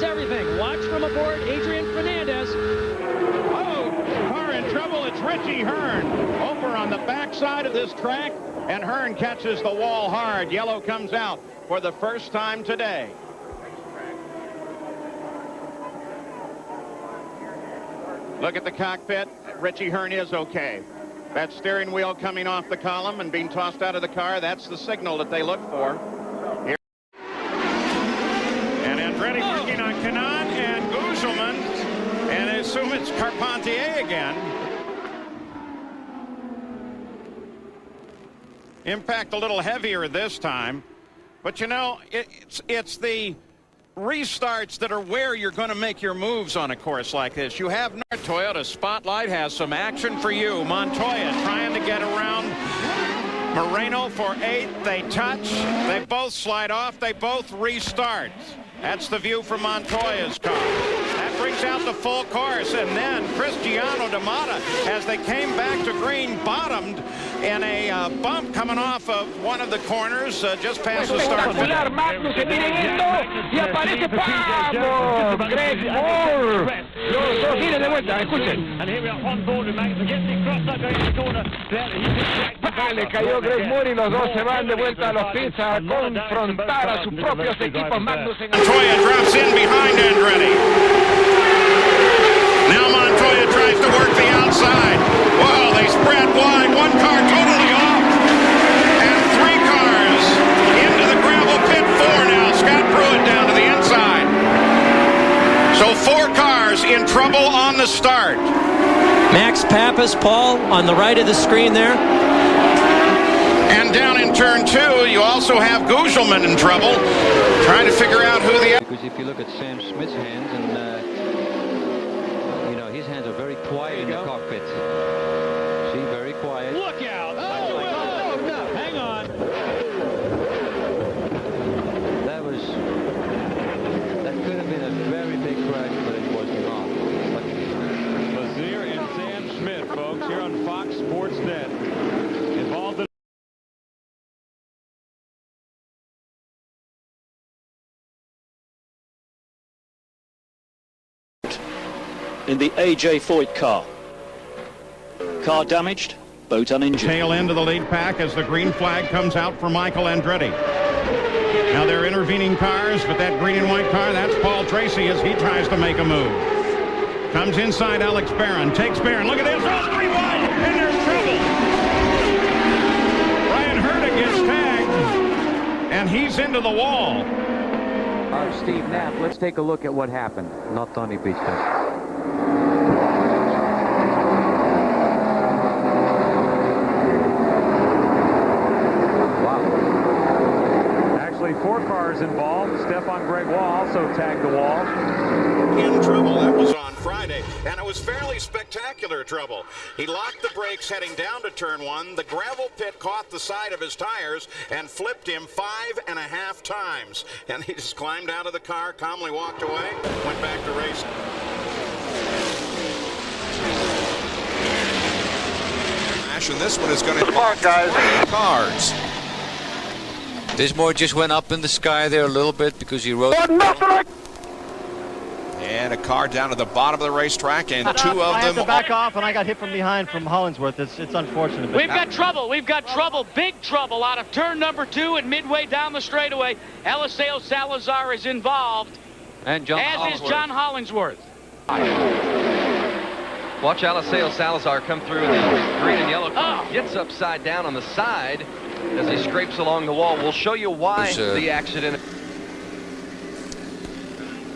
changes everything. Watch from aboard Adrian Fernandez. Oh, car in trouble. It's Richie Hearn over on the backside of this track, and Hearn catches the wall hard. Yellow comes out for the first time today. Look at the cockpit. Richie Hearn is okay. That steering wheel coming off the column and being tossed out of the car, that's the signal that they look for. Here. And Andretti working on Kanaan and Guzman, and I assume it's Carpentier again. Impact a little heavier this time, but you know, it's the restarts that are where you're going to make your moves on a course like this. You have Toyota Spotlight has some action for you. Montoya trying to get around Moreno for 8th. They touch. They both slide off. They both restart. That's the view from Montoya's car. That brings out the full course. And then Cristiano D'Amata, as they came back to green, bottomed in a bump coming off of one of the corners just past the start. And here we are on board with Max against the crossover going to the corner. Le cayó Greg Moore y los dos se van de vuelta a los pits a confrontar a sus propios equipos. Montoya drops in behind Andretti. Now Montoya tries to work the outside. Wow, they spread wide. One car totally off. And 3 cars into the gravel pit. 4 now. Scott Pruitt down to the inside. So 4 cars in trouble on the start. Max Pappas, Paul, on the right of the screen there. And down in turn 2, you also have Guzman in trouble, trying to figure out who the... Because if you look at Sam Smith's hands, and you know, his hands are very quiet in the cockpit. See, very quiet. Look out! Oh, no, hang on. That could have been a very big crash, but it was not. Lazier and Sam Smith, folks, here on Fox Sports Net. Involved in the A.J. Foyt car. Car damaged, boat uninjured. Tail end of the lead pack as the green flag comes out for Michael Andretti. Now they're intervening cars, but that green and white car, that's Paul Tracy as he tries to make a move. Comes inside Alex Barron, takes Barron. Look at this, oh, 3 wide, and there's trouble. Ryan Herta gets tagged, and he's into the wall. Steve Knapp, let's take a look at what happened. Not Tony Pista. actually 4 cars involved. Stefan Gregoire also tagged the wall. In trouble. That was on Friday, and it was fairly spectacular trouble. He locked the brakes heading down to turn 1. The gravel pit caught the side of his tires and flipped him 5.5 times. And he just climbed out of the car, calmly walked away, went back to racing. And this one is going to... Come on, guys. Cars. Dismore just went up in the sky there a little bit because he rode... And a car down to the bottom of the racetrack, and 2 of them... I had to back off, and I got hit from behind from Hollingsworth. It's unfortunate. We've got trouble. We've got trouble. Big trouble out of turn number 2 and midway down the straightaway. Eliseo Salazar is involved. And John as is John Hollingsworth. Watch Eliseo Salazar come through the green and yellow car. Gets upside down on the side as he scrapes along the wall. We'll show you why the accident.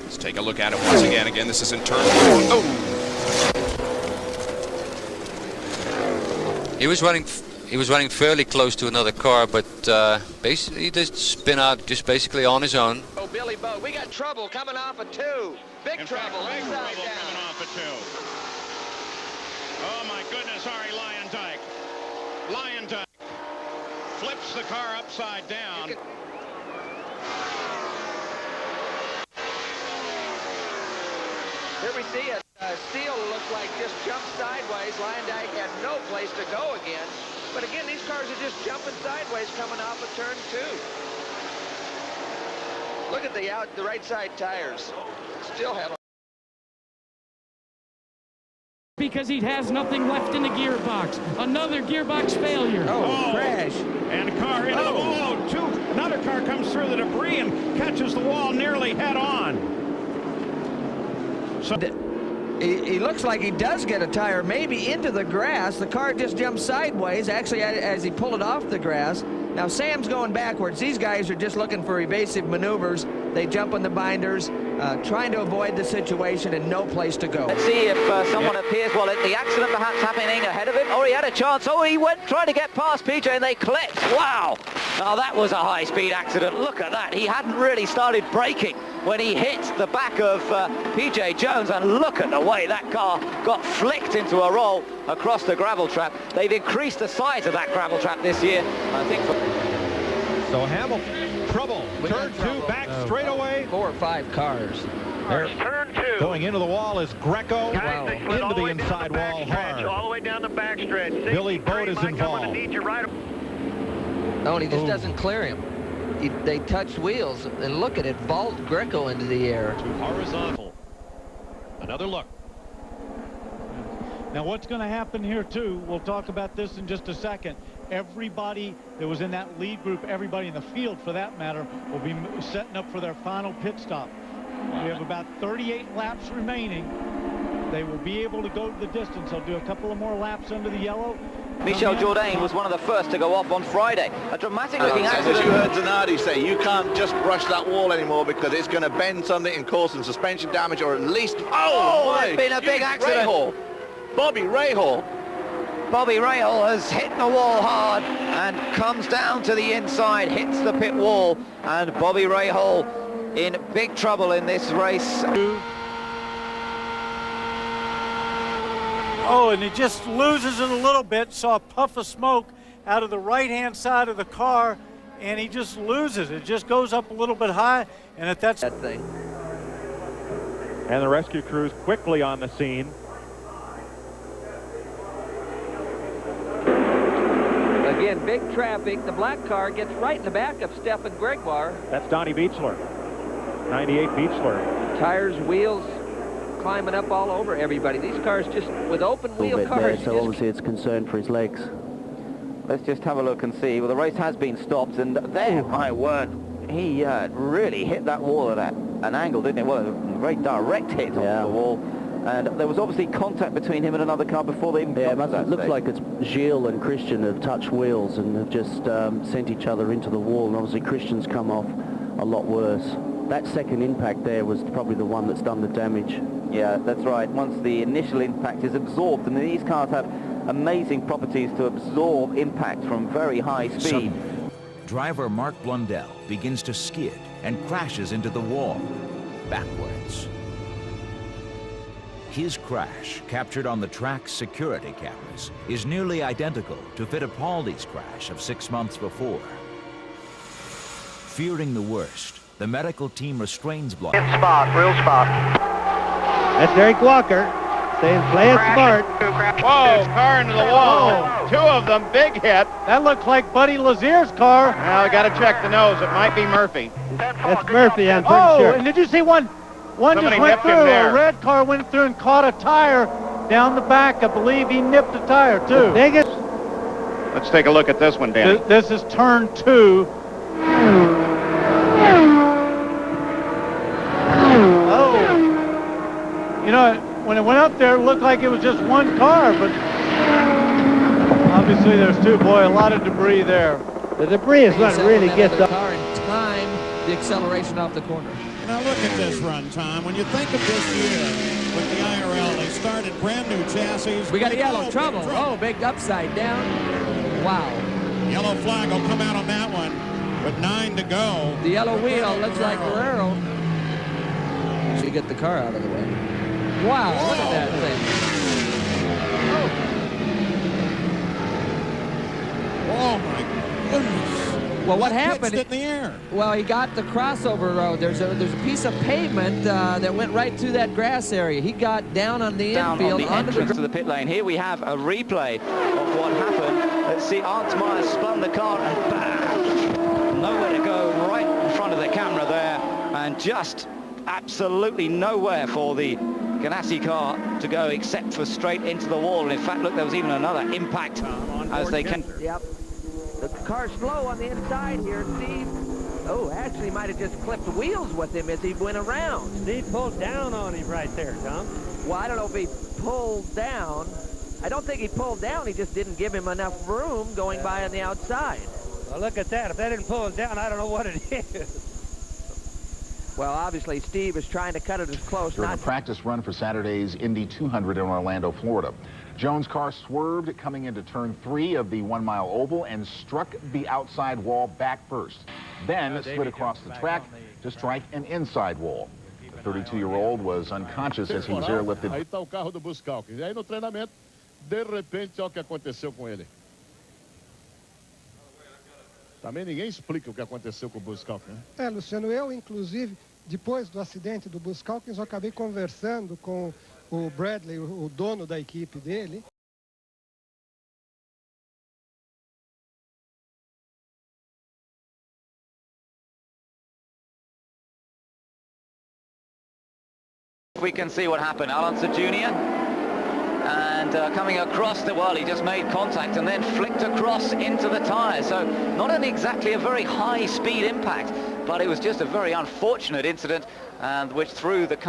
Let's take a look at it once again. Again, this is in turn 1. Oh! He was running fairly close to another car, but basically he just spin out just basically on his own. Oh, Billy Bo, we got trouble coming off of 2. Big trouble. Big trouble coming off of 2. Oh my goodness, Ari Lyondike. Lyondike flips the car upside down. Here we see it. Steele looked like just jumped sideways. Lyondike had no place to go again. But again, these cars are just jumping sideways coming off of turn 2. Look at the right side tires. Still have. Because he has nothing left in the gearbox. Another gearbox failure. Oh, crash. And a car into the wall. Another car comes through the debris and catches the wall nearly head on. So He looks like he does get a tire maybe into the grass. The car just jumps sideways, actually, as he pulled it off the grass. Now, Sam's going backwards. These guys are just looking for evasive maneuvers. They jump on the binders, trying to avoid the situation and no place to go. Let's see if someone appears. Well, the accident perhaps happening ahead of him. Oh, he had a chance. Oh, he went trying to get past PJ and they clipped. Wow. Now, that was a high-speed accident. Look at that. He hadn't really started braking when he hit the back of PJ Jones, and look at the way that car got flicked into a roll across the gravel trap. They've increased the size of that gravel trap this year, I think. So Hamilton, trouble. Turn 2 back straightaway. 4 or 5 cars. Turn 2. Going into the wall is Greco. Guys, Into the inside wall hard. All the way down the backstretch. Billy Boat is involved. No, and he just doesn't clear him. They touch wheels, and look at it, vault Greco into the air. To horizontal. Another look. Now what's going to happen here too, we'll talk about this in just a second. Everybody that was in that lead group, everybody in the field for that matter, will be setting up for their final pit stop. We have about 38 laps remaining. They will be able to go the distance. They'll do a couple of more laps under the yellow. Michel Jourdain was one of the first to go off on Friday. A dramatic looking accident. As you heard Zanardi say, you can't just brush that wall anymore because it's going to bend something and cause some suspension damage, or at least... Oh, there's been a big accident. Rahal. Bobby Rahal. Bobby Rahal has hit the wall hard and comes down to the inside, hits the pit wall, and Bobby Rahal in big trouble in this race. Oh, and he just loses it a little bit. Saw a puff of smoke out of the right-hand side of the car, and he just loses. It just goes up a little bit high, and at that thing. And the rescue crews quickly on the scene. Again, big traffic. The black car gets right in the back of Stefan Gregoire. That's Donnie Beechler. 98 Beechler. Tires, wheels, climbing up all over everybody. These cars just with open wheel cars. There, so obviously it's concern for his legs. Let's just have a look and see. Well, the race has been stopped, and there, my word, he really hit that wall at an angle, didn't it? Well, a very direct hit on the wall. And there was obviously contact between him and another car before they even got to that looks stage. like it's Gilles and Christian have touched wheels and have just sent each other into the wall, and obviously Christian's come off a lot worse. That second impact there was probably the one that's done the damage. Yeah, that's right. Once the initial impact is absorbed, and these cars have amazing properties to absorb impact from very high speed. Driver Mark Blundell begins to skid and crashes into the wall, backwards. His crash, captured on the track's security cameras, is nearly identical to Fittipaldi's crash of 6 months before. Fearing the worst, the medical team restrains Blundell. Real spot. That's Eric Walker saying play it smart. Whoa, car into the wall. Two of them, big hit. That looks like Buddy Lazier's car. Now we got to check the nose. It might be Murphy. That's Murphy, I'm pretty sure. And did you see one Somebody just went nipped him through? there. A red car went through and caught a tire down the back. I believe he nipped a tire, too. Let's take a look at this one, Danny. This is turn 2. Oh. You know, when it went up there, it looked like it was just one car, but obviously there's two. Boy, a lot of debris there. The debris is what really gets the car in time the acceleration off the corner. Now look at this run, Tom. When you think of this year with the IRL, they started brand new chassis. We got a yellow trouble. Oh, big upside down. Wow. Yellow flag will come out on that one, but 9 to go. The yellow wheel looks like Guerrero. So you get the car out of the way. Wow, look at that thing. Oh my goodness. Well, what happened? It in the air. Well, he got the crossover road. There's a piece of pavement that went right through that grass area. He got down on the infield, on the entrance to the pit lane. Here we have a replay of what happened. Let's see, Arndt spun the car and bam! Nowhere to go, right in front of the camera there. and just absolutely nowhere for the Ganassi car to go except for straight into the wall. And in fact, look, there was even another impact as they came. Yep. The car's slow on the inside here, Steve. Oh, actually might have just clipped the wheels with him as he went around. Steve pulled down on him right there, Tom. Well, I don't know if he pulled down. I don't think he pulled down. He just didn't give him enough room going by on the outside. Well, look at that. If that didn't pull him down, I don't know what it is. Well, obviously, Steve is trying to cut it as close. During a practice run for Saturday's Indy 200 in Orlando, Florida. Jones' car swerved coming into turn 3 of the 1-mile oval and struck the outside wall back first. Then slid across the track to strike an inside wall. The 32-year-old was unconscious as he was airlifted. Aí está o carro do Buscalques. E aí no treinamento, de repente, olha o que aconteceu com ele. Também ninguém explica o que aconteceu com o Buscalques, né? Luciano, eu, inclusive, depois do acidente do Buscalques, eu acabei conversando com o Bradley, o dono da equipe dele. We can see what happened. Alonso Jr. and coming across the wall, he just made contact and then flicked across into the tyre. So not exactly a very high speed impact, but it was just a very unfortunate incident and which threw the car.